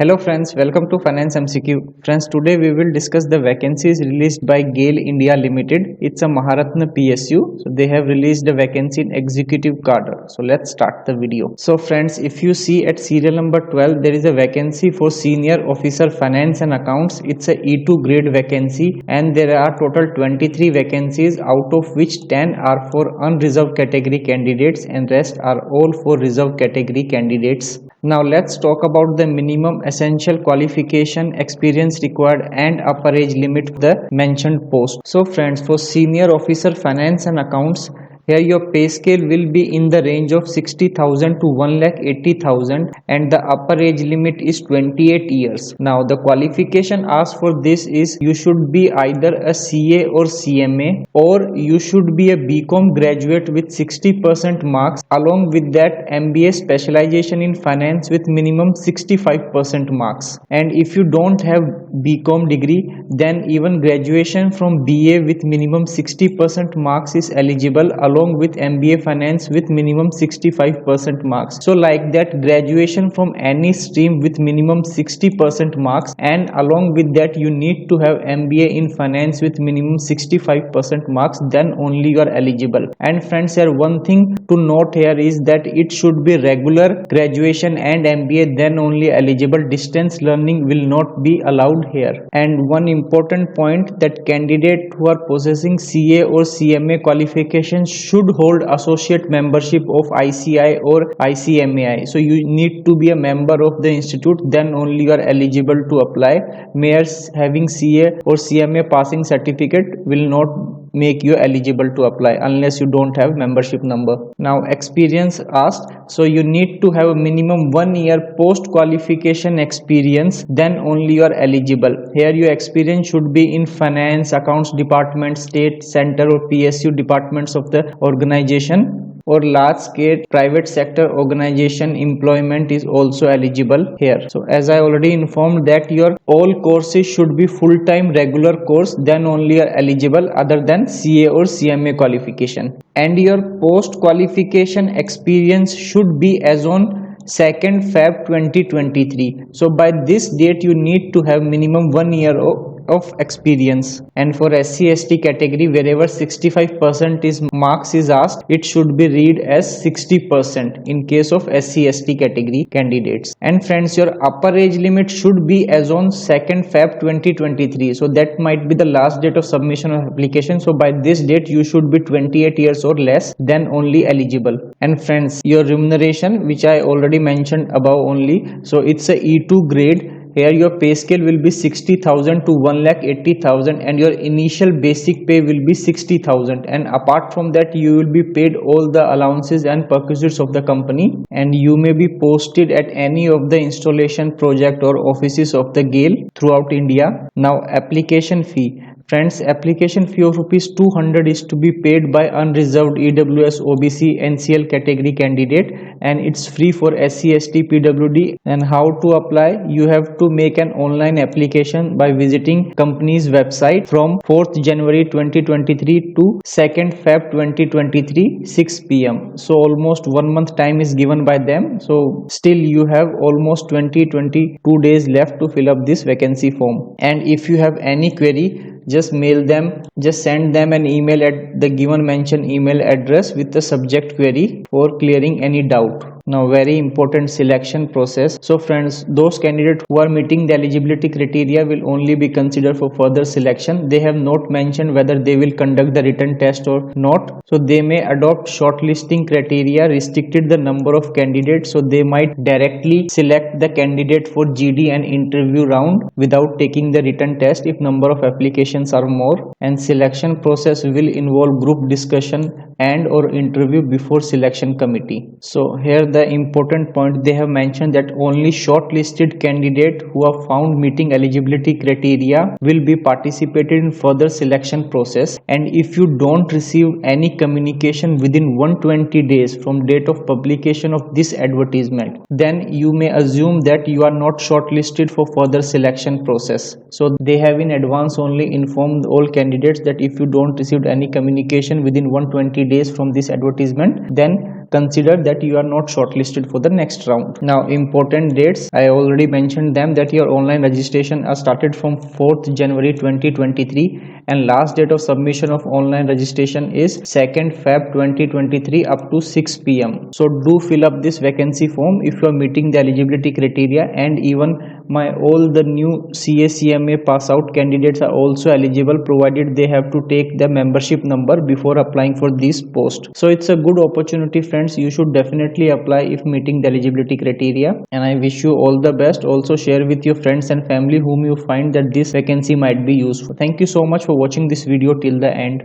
Hello friends, welcome to Finance MCQ. Friends, today we will discuss the vacancies released by GAIL India Limited. It's a Maharatna PSU. So they have released a vacancy in executive cadre. So let's start the video. So friends, if you see at serial number 12, there is a vacancy for Senior Officer Finance and Accounts. It's a E2 grade vacancy and there are total 23 vacancies, out of which 10 are for unreserved category candidates and rest are all for reserved category candidates. Now let's talk about the minimum essential qualification, experience required and upper age limit for the mentioned post. So friends, for Senior Officer Finance and Accounts, here your pay scale will be in the range of 60,000 to 1,80,000 and the upper age limit is 28 years. Now the qualification asked for this is you should be either a CA or CMA, or you should be a BCom graduate with 60% marks. Along with that, MBA specialization in finance with minimum 65% marks. And if you don't have BCom degree, then even graduation from BA with minimum 60% marks is eligible, along with MBA finance with minimum 65% marks. So like that, graduation from any stream with minimum 60% marks, and along with that you need to have MBA in finance with minimum 65% marks, then only you are eligible. And friends, here one thing to note here is that it should be regular graduation and MBA, then only eligible. Distance learning will not be allowed here. And one important point, that candidate who are possessing CA or CMA qualifications should hold associate membership of ICI or ICMAI. So you need to be a member of the institute, then only you are eligible to apply. Mayors having CA or CMA passing certificate will not make you eligible to apply unless you don't have membership number. Now experience asked, so you need to have a minimum 1 year post qualification experience, then only you are eligible. Here your experience should be in finance, accounts department, state, center or PSU departments of the organization, or large scale private sector organization employment is also eligible here. So as I already informed that your all courses should be full-time regular course, then only you are eligible, other than CA or CMA qualification. And your post qualification experience should be as on 2nd Feb 2023. So by this date you need to have minimum 1 year of experience. And for SC ST category, wherever 65% is marks is asked, it should be read as 60% in case of SC ST category candidates. And friends, your upper age limit should be as on 2nd Feb 2023. So that might be the last date of submission of application. So by this date you should be 28 years or less, then only eligible. And friends, your remuneration, which I already mentioned above only, so it's a E2 grade. Here your pay scale will be 60,000 to 1,80,000 and your initial basic pay will be 60,000, and apart from that you will be paid all the allowances and perquisites of the company, and you may be posted at any of the installation project or offices of the GAIL throughout India. Now application fee. Friends, application fee of ₹200 is to be paid by unreserved EWS OBC NCL category candidate, and it's free for SC ST PWD. And how to apply? You have to make an online application by visiting company's website from 4th January 2023 to 2nd Feb 2023 6 p.m. So almost 1 month time is given by them. So still you have almost 22 days left to fill up this vacancy form. And if you have any query, just mail them, just send them an email at the given mentioned email address with the subject query for clearing any doubt. Now very important selection process. So friends, those candidates who are meeting the eligibility criteria will only be considered for further selection. They have not mentioned whether they will conduct the written test or not. So they may adopt shortlisting criteria, restricted the number of candidates, so they might directly select the candidate for GD and interview round without taking the written test if number of applications are more. And selection process will involve group discussion and or interview before selection committee. So here the important point, they have mentioned that only shortlisted candidate who are found meeting eligibility criteria will be participated in further selection process. And if you don't receive any communication within 120 days from date of publication of this advertisement, then you may assume that you are not shortlisted for further selection process. So they have in advance only informed all candidates that if you don't receive any communication within 120 days from this advertisement, then consider that you are not shortlisted for the next round. Now important dates, I already mentioned them, that your online registration are started from 4th January 2023 and last date of submission of online registration is 2nd Feb 2023 up to 6 p.m. So do fill up this vacancy form if you are meeting the eligibility criteria, and even all the new CA/CMA pass out candidates are also eligible, provided they have to take the membership number before applying for this post. So it's a good opportunity, friends. You should definitely apply if meeting the eligibility criteria, and I wish you all the best. Also share with your friends and family whom you find that this vacancy might be useful. Thank you so much for watching this video till the end.